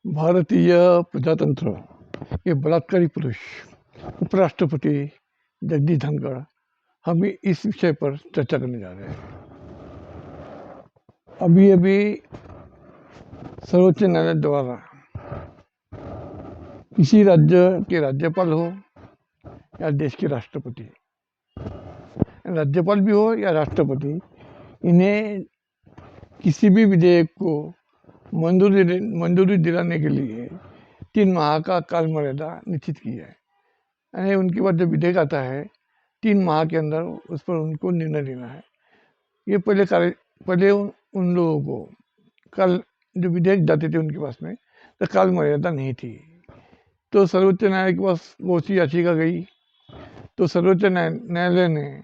भारतीय प्रजातंत्र के बलात्कारी पुरुष उपराष्ट्रपति जगदीप धनखड़, हम इस विषय पर चर्चा करने जा रहे हैं। अभी अभी सर्वोच्च न्यायालय द्वारा किसी राज्य के राज्यपाल हो या देश के राष्ट्रपति, राज्यपाल भी हो या राष्ट्रपति, इन्हें किसी भी विधेयक को मंजूरी दिलाने के लिए 3 माह का काल मर्यादा निश्चित की है। यानी उनके बाद जो विधेयक आता है 3 माह के अंदर उस पर उनको निर्णय लेना है। ये पहले उन लोगों को कल जो विधेयक जाते थे उनके पास में तो काल मर्यादा नहीं थी। तो सर्वोच्च न्यायालय के पास बहुत सी याचिका गई, तो सर्वोच्च न्यायालय ने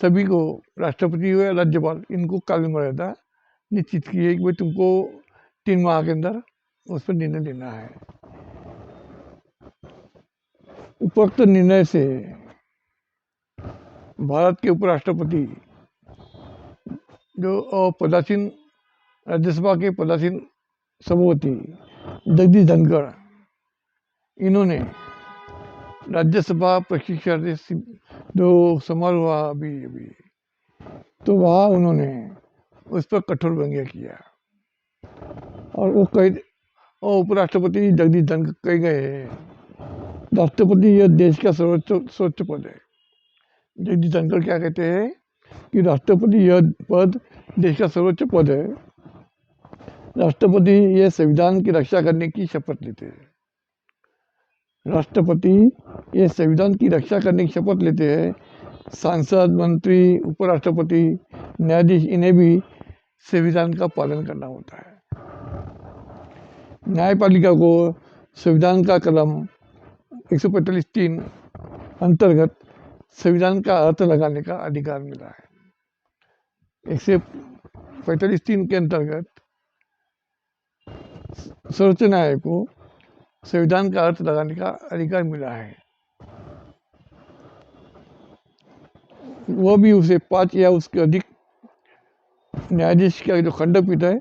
सभी को, राष्ट्रपति हो या राज्यपाल, इनको काल मर्यादा निश्चित की है कि भाई तुमको 3 माह के अंदर उस पर निर्णय लेना है। उपरोक्त निर्णय से भारत के उपराष्ट्रपति जो पदासीन राज्यसभा के पदासीन सभापति जगदीप धनखड़, इन्होंने राज्यसभा प्रशिक्षण जो समारोह हुआ अभी तो वहाँ उन्होंने उस पर कठोर व्यंग्य किया और वो उपराष्ट्रपति जगदीप धनखड़ कह गए, राष्ट्रपति यह देश का सर्वोच्च पद है। जगदीप धनखड़ क्या कहते हैं कि राष्ट्रपति यह पद देश का सर्वोच्च पद है। राष्ट्रपति ये संविधान की रक्षा करने की शपथ लेते हैं। राष्ट्रपति ये संविधान की रक्षा करने की शपथ लेते हैं। सांसद, मंत्री, उपराष्ट्रपति, न्यायाधीश, इन्हें भी संविधान का पालन करना होता है। न्यायपालिका को संविधान का कलम 145(3) अंतर्गत संविधान का अर्थ लगाने का अधिकार मिला है। 145(3) के अंतर्गत सर्वोच्च न्यायालय को संविधान का अर्थ लगाने का अधिकार मिला है। वह भी उसे 5 या उसके अधिक न्यायाधीश का जो खंडपीठ है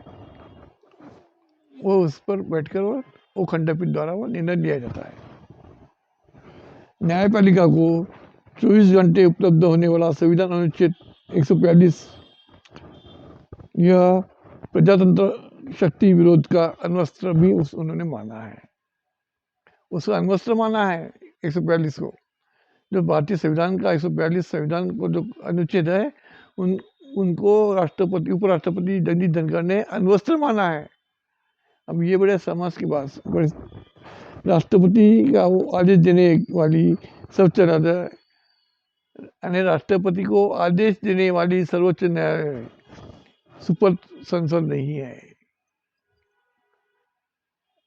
वो उस पर बैठकर वो खंडपीठ द्वारा वो निर्णय लिया जाता है। न्यायपालिका को 24 घंटे उपलब्ध होने वाला संविधान अनुच्छेद 142 यह प्रजातंत्र शक्ति विरोध का अण्वस्त्र भी उन्होंने माना है। उसका अण्वस्त्र माना है 142 को। जो भारतीय संविधान का 142 संविधान को जो अनुच्छेद है उनको राष्ट्रपति उपराष्ट्रपति जगदीप धनखड़ ने अण्वस्त्र माना है। अब ये बड़े समझ की बात, बड़े राष्ट्रपति का वो आदेश देने वाली सर्वोच्च न्यायालय, यानी राष्ट्रपति को आदेश देने वाली सर्वोच्च न्यायालय सुपर संसद नहीं है।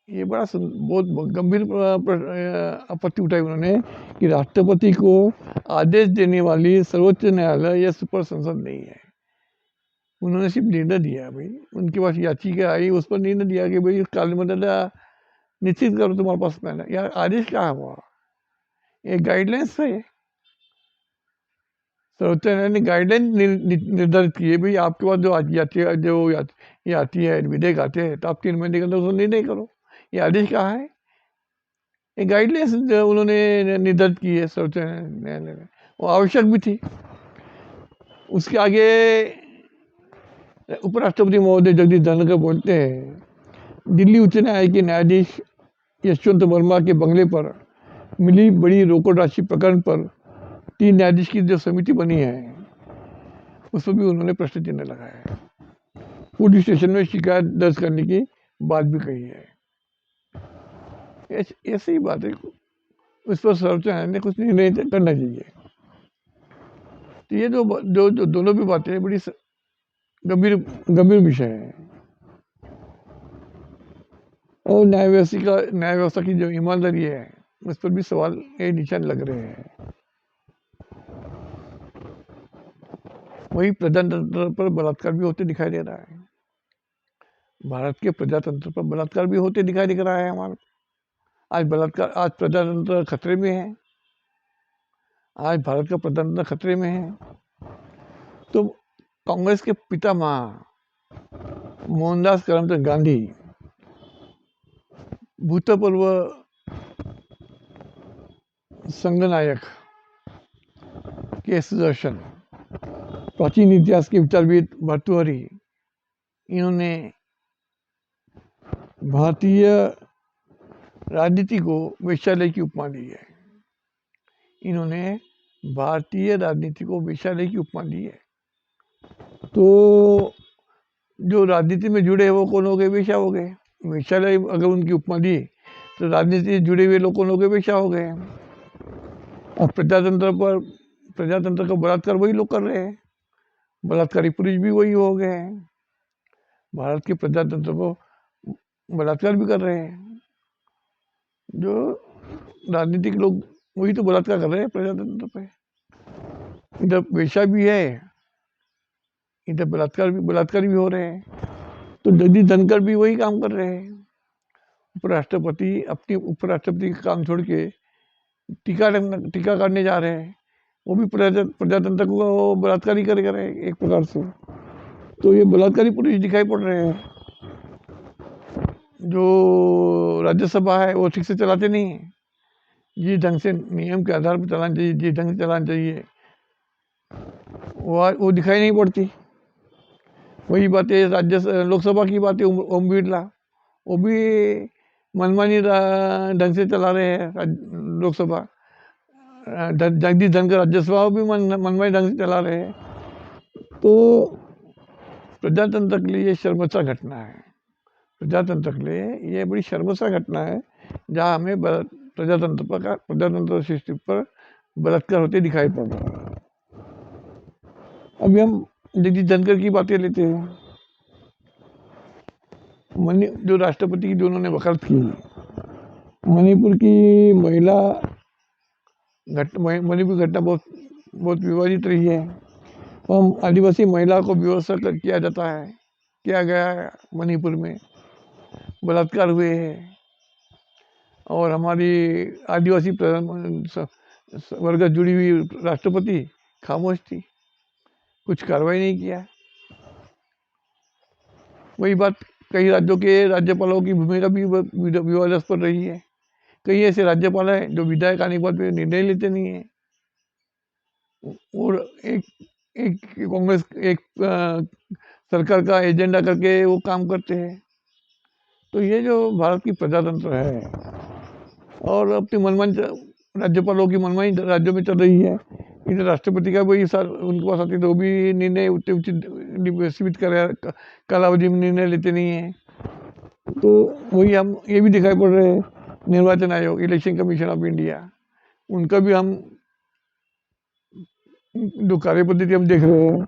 ये बहुत गंभीर आपत्ति उठाई उन्होंने कि राष्ट्रपति को आदेश देने वाली सर्वोच्च न्यायालय यह सुपर संसद नहीं है। उन्होंने सिर्फ निर्णय दिया, भाई उनके पास याचिका आई, उस पर निर्णय दिया कि भाई काल मर्यादा निश्चित करो तुम्हारे पास में। यार आदेश क्या हुआ, ये गाइडलाइंस है। सर्वोच्च न्यायालय ने गाइडलाइन निर्धारित की है, भाई आपके पास जो ये आती है विधेयक आते हैं तो आप 3 महीने के अंदर उसको निर्णय करो। ये आदेश क्या है, ये गाइडलाइंस उन्होंने निर्धारित की है सर्वोच्च न्यायालय में, वो आवश्यक भी थी। उसके आगे उपराष्ट्रपति महोदय जगदीप धनखड़ बोलते हैं, दिल्ली उच्च न्यायालय के न्यायाधीश यशवंत वर्मा के बंगले पर मिली बड़ी रोकड़ राशि प्रकरण पर 3 न्यायाधीश की जो समिति बनी है उस पर भी उन्होंने प्रश्न चिन्ह लगाया है। पुलिस स्टेशन में शिकायत दर्ज करने की बात भी कही है। ऐसी ही बात है, उस पर सर्वोच्च न्यायालय ने कुछ निर्णय करना चाहिए। तो ये जो दोनों भी बातें बड़ी गंभीर विषय है और न्याय व्यवस्था की जो ईमानदारी है उस पर भी सवाल के निशान लग रहे हैं। वही प्रजातंत्र पर बलात्कार भी होते दिखाई दे रहा है। भारत के प्रजातंत्र पर बलात्कार भी होते दिखाई दिख रहा है हमारा। आज प्रजातंत्र खतरे में है। आज भारत का प्रजातंत्र खतरे में है। तो कांग्रेस के पितामह मोहनदास करमचंद गांधी भूतपूर्व संघनायक के सुदर्शन, प्राचीन इतिहास के विचारविद भर्तृहरि, इन्होंने भारतीय राजनीति को वेश्यालय की उपमा दी है। इन्होंने भारतीय राजनीति को वेश्यालय की उपमा दी है। तो जो राजनीति में जुड़े वो कौन हो गए? वेश्या हो गए। वेश्यालय अगर उनकी उपमा दी तो राजनीति से जुड़े हुए लोग कौन हो गए? वेश्या हो गए। और प्रजातंत्र का बलात्कार वही लोग कर रहे हैं, बलात्कारी पुरुष भी वही हो गए हैं। भारत के प्रजातंत्र को बलात्कार भी कर रहे हैं, जो राजनीतिक लोग वही तो बलात्कार कर रहे हैं प्रजातंत्र पे। इधर वेश्या भी है, इधर बलात्कार भी हो रहे हैं। तो जगदीश धनखड़ भी वही काम कर रहे हैं। उपराष्ट्रपति का काम छोड़ के टीका करने जा रहे हैं, वो भी प्रजातंत्र को बलात्कारी कर रहे हैं एक प्रकार से। तो ये बलात्कारी पुरुष दिखाई पड़ रहे हैं। जो राज्यसभा है वो ठीक से चलाते नहीं है, जिस ढंग से नियम के आधार पर चलाना चाहिए, जिस ढंग से चलाना चाहिए वो दिखाई नहीं पड़ती। वही बातें लोकसभा की बातें ओम बिरला, वो भी मनमानी ढंग से चला रहे हैं लोकसभा। जगदीश धनखड़ राज्यसभा भी मनमानी ढंग से चला रहे हैं। तो प्रजातंत्र के लिए ये शर्मसार घटना है। प्रजातंत्र के लिए ये बड़ी शर्मसार घटना है, जहाँ हमें प्रजातंत्र सिस्टम पर बलात्कार होते दिखाई पड़ रहा है। अभी हम जगदीश धनखड़ की बातें लेते हैं। जो राष्ट्रपति की जो उन्होंने वकालत की, मणिपुर की मणिपुर घटना बहुत विवादित रही है। हम आदिवासी महिला को बेहोश किया गया है, मणिपुर में बलात्कार हुए हैं, और हमारी आदिवासी वर्ग जुड़ी हुई राष्ट्रपति खामोश थी, कुछ कार्रवाई नहीं किया। वही बात कई राज्यों के राज्यपालों की भूमिका भी विवादास्पद रही है। कई ऐसे राज्यपाल हैं जो विधायक आने के बाद निर्णय लेते नहीं है, और एक कांग्रेस सरकार का एजेंडा करके वो काम करते हैं। तो ये जो भारत की प्रजातंत्र है और अपनी मनमानी राज्यपालों की मनमानी राज्यों में चल रही है, इधर राष्ट्रपति का वही उनके पास आती है तो भी निर्णय उचित सीमित कालावधि में निर्णय लेते नहीं है। तो वही हम ये भी दिखाई पड़ रहे हैं, निर्वाचन आयोग, इलेक्शन कमीशन ऑफ इंडिया, उनका भी हम जो कार्य पद्धति हम देख रहे हैं,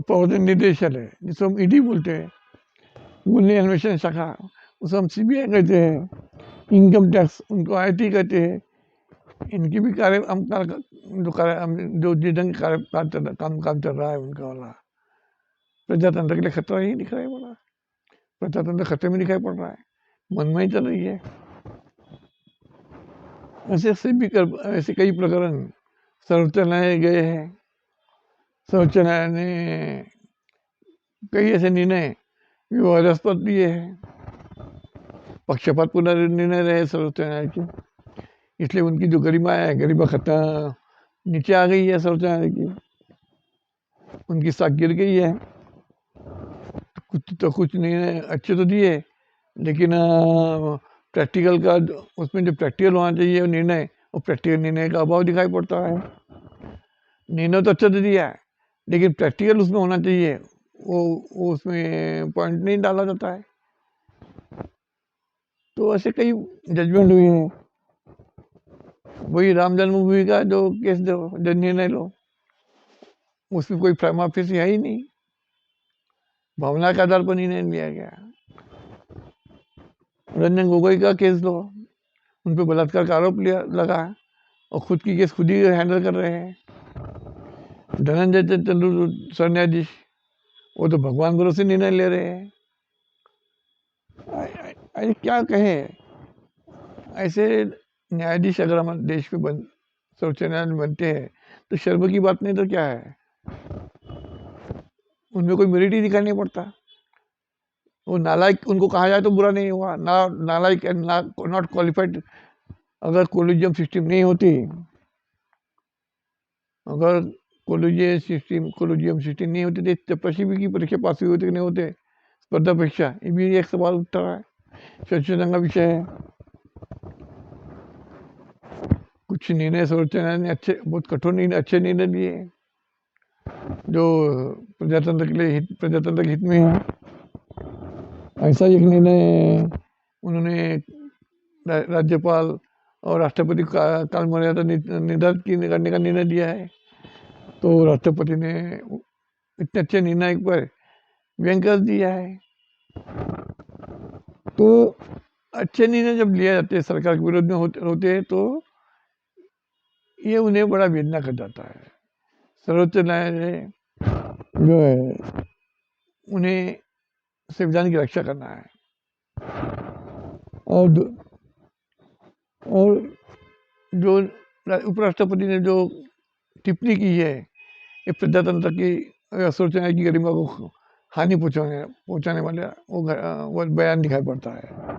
प्रवर्तन निदेशालय जिसको हम ईडी बोलते हैं, मूल्य अन्वेषण शाखा उसको हम सीबीआई कहते हैं, इनकम टैक्स उनको आईटी कहते हैं, इनकी भी जो जिन काम चल रहा है उनका वाला प्रजातंत्र के लिए खतरा ही दिख रहा है। बोला प्रजातंत्र खतरे में दिखाई पड़ रहा है, मनमानी चल रही है। ऐसे कई प्रकरण सर्वोच्च न्यायालय गए हैं। सर्वोच्च न्यायालय ने कई ऐसे निर्णय विवादास्पद दिए हैं, पक्षपात पूर्ण निर्णय रहे सर्वोच्च न्यायालय के, इसलिए उनकी जो गरिमा है, गरिमा खतरा नीचे आ गई है। सर्वोच्च न्यायालय की उनकी साख गिर गई है। कुछ निर्णय अच्छे तो दिए, लेकिन प्रैक्टिकल का उसमें जो प्रैक्टिकल होना चाहिए निर्णय, वो प्रैक्टिकल निर्णय का अभाव दिखाई पड़ता है। निर्णय तो अच्छा तो दिया है, लेकिन प्रैक्टिकल उसमें होना चाहिए, वो उसमें पॉइंट नहीं डाला जाता है। तो ऐसे कई जजमेंट हुए हैं। वही राम जन्मभूमि का जो केस जो निर्णय लो, उसमें कोई प्राइमा फेसी है ही नहीं, भावना के आधार पर निर्णय लिया गया। रंजन गोगोई का केस लो, उन पर बलात्कार का आरोप लगा और खुद की केस खुद ही हैंडल कर रहे हैं। धनंजय चंद्र सर न्यायाधीश, वो तो भगवान भरोसे निर्णय ले रहे हैं। क्या कहे, ऐसे न्यायाधीश अगर हमारे देश में सर्वोच्च न्यायालय बनते हैं तो शर्म की बात नहीं तो क्या है। उनमें कोई मेरिट ही दिखाई नहीं पड़ता। वो नालायक उनको कहा जाए तो बुरा नहीं हुआ, ना नालायक एंड नॉट क्वालिफाइड। अगर कोलिजियम सिस्टम नहीं होती, अगर कोलिजियम सिस्टम नहीं होती तो पीसीबी की परीक्षा पास हुई होती कि नहीं होते, स्पर्धा परीक्षा, ये भी एक सवाल उठता है, संशोधन का विषय है। कुछ निर्णय सर्वोच्च न्यायालय ने बहुत कठोर निर्णय, अच्छे निर्णय लिए जो प्रजातंत्र के लिए प्रजातंत्र के हित में है। ऐसा एक निर्णय उन्होंने राज्यपाल और राष्ट्रपति का काल मर्यादा निर्धारित करने का निर्णय दिया है। तो राष्ट्रपति ने इतने अच्छे निर्णय पर व्यंग कर दिया है। तो अच्छे निर्णय जब लिए जाते हैं, सरकार के विरोध में होते हैं, तो ये उन्हें बड़ा वेदना कर जाता है। सर्वोच्च न्यायालय जो है उन्हें संविधान की रक्षा करना है। और जो उपराष्ट्रपति ने जो टिप्पणी की है, ये प्रजातंत्र की सर्वोच्च न्यायालय की गरिमा को हानि पहुंचाने वाले वो बयान दिखाई पड़ता है।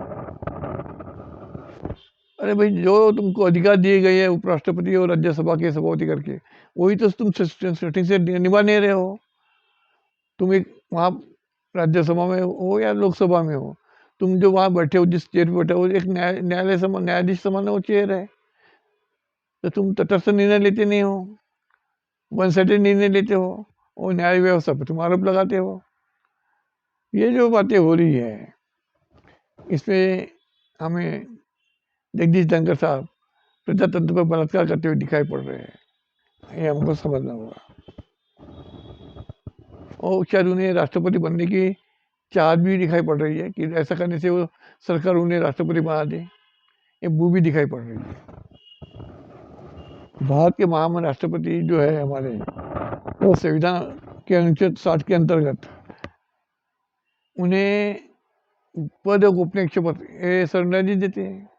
अरे भाई, जो तुमको अधिकार दिए गए हैं उपराष्ट्रपति और राज्यसभा के सभापति करके, वही तो तुम सटिंग से निभा नहीं रहे हो। तुम एक वहाँ राज्यसभा में हो या लोकसभा में हो, तुम जो वहाँ बैठे हो, जिस चेयर पे बैठे हो, एक न्यायाधीश समान वो चेयर है, तो तुम तटस्थ निर्णय लेते नहीं हो, वन साइडेड निर्णय लेते हो और न्याय व्यवस्था पर तुम आरोप लगाते हो। ये जो बातें हो रही है, इसमें हमें जगदीश धनखड़ साहब प्रजातंत्र पर बलात्कार करते हुए दिखाई पड़ रहे हैं, ये हमको समझना होगा। और शायद उन्हें राष्ट्रपति बनने की चाहत भी दिखाई पड़ रही है कि ऐसा करने से वो सरकार उन्हें राष्ट्रपति बना दे, ये वो भी दिखाई पड़ रही है। भारत के महामहिम राष्ट्रपति जो है हमारे, वो संविधान के अनुच्छेद 60 के अंतर्गत उन्हें पद और गोपनीय पद ये शरणार्थी देते हैं।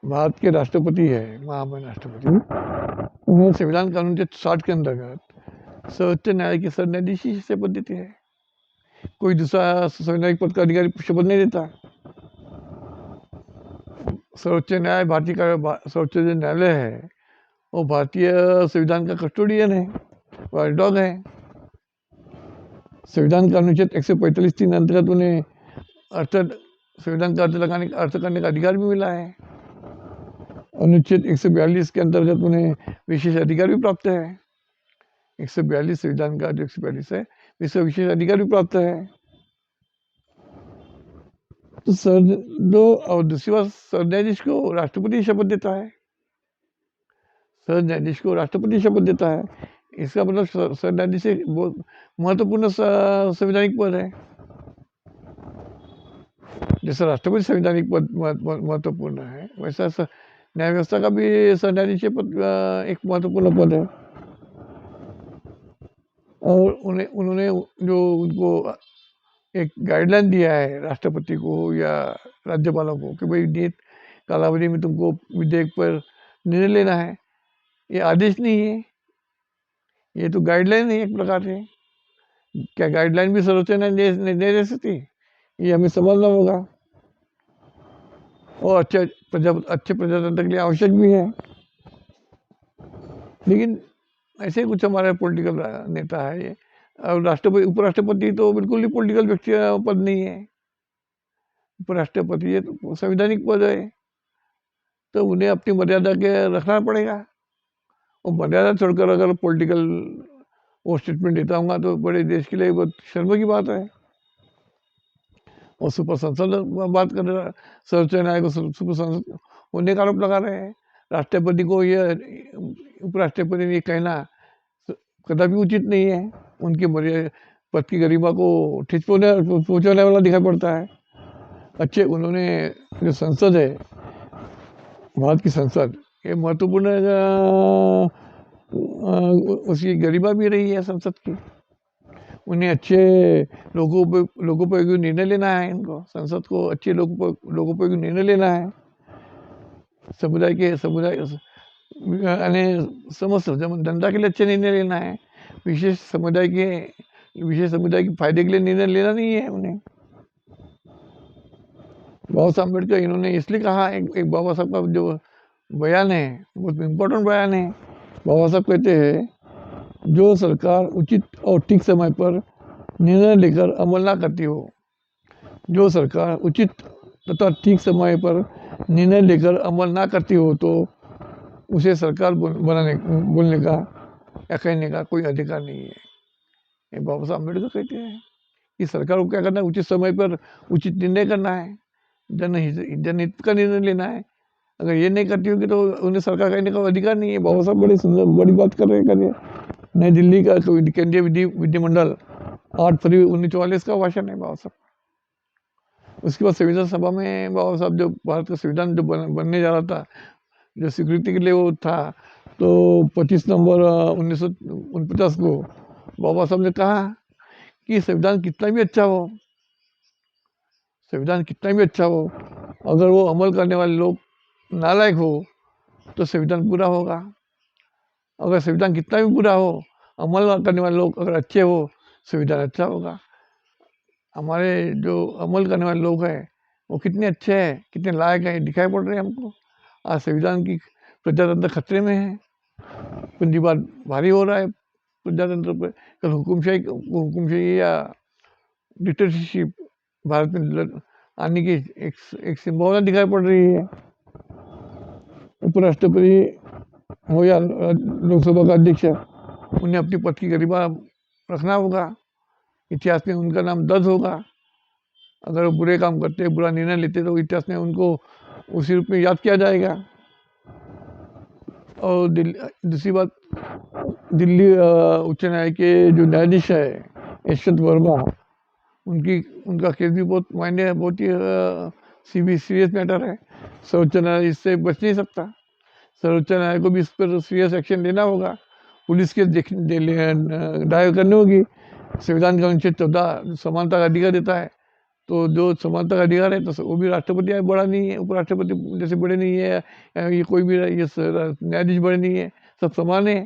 भारत के राष्ट्रपति है, महामहिम राष्ट्रपति, उन्हें संविधान कानून के 60 के अंतर्गत सर्वोच्च न्यायालय के सरन्यायाधीश ही शपथ देते हैं। कोई दूसरा संवैधानिक पद का अधिकारी शपथ नहीं देता। सर्वोच्च न्यायालय सर्वोच्च जो न्यायालय है वो भारतीय संविधान का कस्टोडियन है, वॉचडॉग है। संविधान का अनुच्छेद 145(3) अंतर्गत उन्हें संविधान का अर्थ करने का अधिकार भी मिला है। अनुच्छेद 142 के अंतर्गत उन्हें विशेष अधिकार भी प्राप्त है। 142 संविधान का जो 142 है, इसका विशेष अधिकार भी प्राप्त है। तो और दूसरी बात, सरन्यायाधीश को राष्ट्रपति शपथ देता है। सरन्यायाधीश को राष्ट्रपति शपथ देता है, इसका मतलब सरन्यायाधीश एक बहुत महत्वपूर्ण संवैधानिक पद है। जैसा राष्ट्रपति संवैधानिक पद महत्वपूर्ण है, वैसा न्याय व्यवस्था का भी सरन्यायाधीश पद एक महत्वपूर्ण पद है। और उन्होंने जो उनको एक गाइडलाइन दिया है राष्ट्रपति को या राज्यपालों को कि भाई नियत कालावधि में तुमको विधेयक पर निर्णय लेना है, ये आदेश नहीं है, ये तो गाइडलाइन है एक प्रकार से। क्या गाइडलाइन भी सर्वोच्च न्यायालय नहीं दे सकती? ये हमें समझना होगा, और अच्छे प्रजातंत्र के लिए आवश्यक भी है। लेकिन ऐसे कुछ हमारे पॉलिटिकल नेता है ये, और राष्ट्रपति उपराष्ट्रपति तो बिल्कुल ही पॉलिटिकल व्यक्ति पद नहीं है। उपराष्ट्रपति ये तो संवैधानिक पद है, तो उन्हें अपनी मर्यादा के रखना पड़ेगा। और मर्यादा छोड़कर अगर पॉलिटिकल वो स्टेटमेंट देता हूँ तो बड़े देश के लिए बहुत शर्म की बात है। और सुपर संसद बात कर रहा है, सर्वोच्च न्यायालय को सुपर संसद होने का आरोप लगा रहे हैं। राष्ट्रपति को ये उपराष्ट्रपति ने कहना कदापि उचित नहीं है। उनके पद की गरिमा को ठेस पहुँचाने वाला दिखाई पड़ता है। अच्छे उन्होंने जो संसद है, भारत की संसद, ये महत्वपूर्ण उसकी गरिमा भी रही है संसद की। उन्हें अच्छे लोगोपयोगी निर्णय लेना है, इनको संसद को अच्छे लोगोपयोगी निर्णय लेना है। समुदाय यानी समस्त जनता के लिए अच्छे निर्णय लेना है। विशेष समुदाय के विशेष समुदाय के फायदे के लिए निर्णय लेना नहीं है उन्हें। बाबा साहब अम्बेडकर इन्होंने इसलिए कहा, एक बाबा साहब का जो बयान है बहुत इम्पोर्टेंट बयान है। बाबा साहब कहते हैं जो सरकार उचित और ठीक समय पर निर्णय लेकर अमल ना करती हो, जो सरकार उचित तथा ठीक समय पर निर्णय लेकर अमल ना करती हो तो उसे सरकार बोलने का या कहने का कोई अधिकार नहीं है। ये बाबा साहब अम्बेडकर कहते हैं कि सरकार को क्या करना है, उचित समय पर उचित निर्णय करना है, जनहित का निर्णय लेना है। अगर ये नहीं करती होगी तो उन्हें सरकार कहने का अधिकार नहीं है। बाबा साहब बड़ी सुंदर बड़ी बात कर रहे हैं। नई दिल्ली का केंद्रीय विधिमंडल 8 फरवरी 1944 का भाषण है बाबा साहब। उसके बाद संविधान सभा में बाबा साहब जो भारत का संविधान जो बनने जा रहा था, जो स्वीकृति के लिए वो था, तो 25 नवंबर 1949 को बाबा साहब ने कहा कि संविधान कितना भी अच्छा हो, संविधान कितना भी अच्छा हो, अगर वो अमल करने वाले लोग नालायक हो तो संविधान पूरा होगा। अगर संविधान कितना भी बुरा हो, अमल करने वाले लोग अगर अच्छे हो, संविधान अच्छा होगा। हमारे जो अमल करने वाले लोग हैं वो कितने अच्छे हैं, कितने लायक हैं, दिखाई पड़ रहे हैं हमको। आज संविधान की प्रजातंत्र खतरे में है, पूंजीवाद भारी हो रहा है प्रजातंत्र पर। कल हुकुमशाही या डिक्टेटरशिप भारत में आने की एक संभावना दिखाई पड़ रही है। उपराष्ट्रपति हो या लोकसभा का अध्यक्ष, उन्हें अपनी पद की गरिमा रखना होगा, इतिहास में उनका नाम दर्ज होगा। अगर वो बुरे काम करते, बुरा निर्णय लेते तो इतिहास में उनको उसी रूप में याद किया जाएगा। और दूसरी बात, दिल्ली उच्च न्यायालय के जो न्यायाधीश है यशवंत वर्मा, उनका केस भी बहुत मायने है, बहुत ही सीरियस मैटर है। सर्वोच्च न्यायालय इससे बच नहीं सकता। सर्वोच्च न्यायालय को भी इस पर सीरियस एक्शन लेना होगा। पुलिस के दायर करनी होगी। संविधान का अनुच्छेद 14 समानता का अधिकार देता है, तो जो समानता का अधिकार है तो वो भी राष्ट्रपति बड़ा नहीं है, उपराष्ट्रपति जैसे बड़े नहीं है, ये कोई भी ये न्यायाधीश बड़े नहीं है, सब समान है,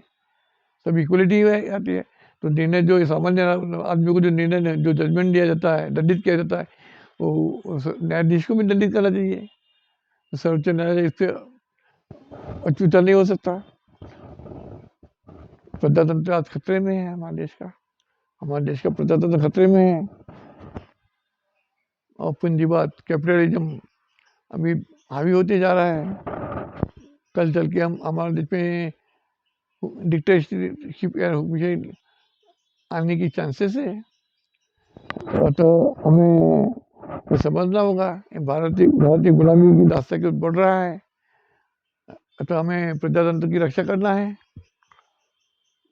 सब इक्वलिटी आती है। तो निर्णय जो सामान्य आदमी को जो निर्णय जो जजमेंट दिया जाता है, दंडित किया जाता है, वो न्यायाधीश को भी दंडित करना चाहिए। सर्वोच्च न्यायालय इससे अछूता नहीं हो सकता। प्रजातंत्र आज खतरे में है हमारे देश का प्रजातंत्र खतरे में है। और पूंजीवाद कैपिटलिज्म अभी हावी होते जा रहा है। कल चल के हमारे देश में डिक्टेटरशिप या हुकूमशाही आने की चांसेस है। तो हमें ये समझना होगा भारतीय गुलामी की दास्ता की ओर बढ़ रहा है, तो हमें प्रजातंत्र की रक्षा करना है,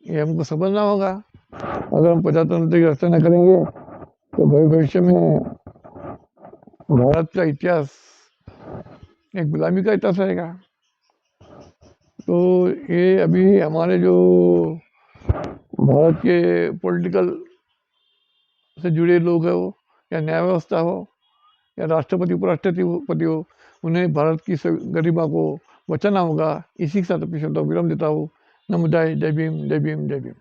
ये हमको समझना होगा। अगर हम प्रजातंत्र की रक्षा न करेंगे तो भविष्य में भारत का इतिहास एक गुलामी का इतिहास रहेगा। तो ये अभी हमारे जो भारत के पॉलिटिकल से जुड़े लोग हैं, वो या न्याय व्यवस्था हो या राष्ट्रपति उपराष्ट्रपति हो, उन्हें भारत की गरिमा को बचाना होगा। इसी के साथ अपनी शब्दों को विराम देता हूँ। नमोदाय, जय भीम, जय भीम, जय भीम।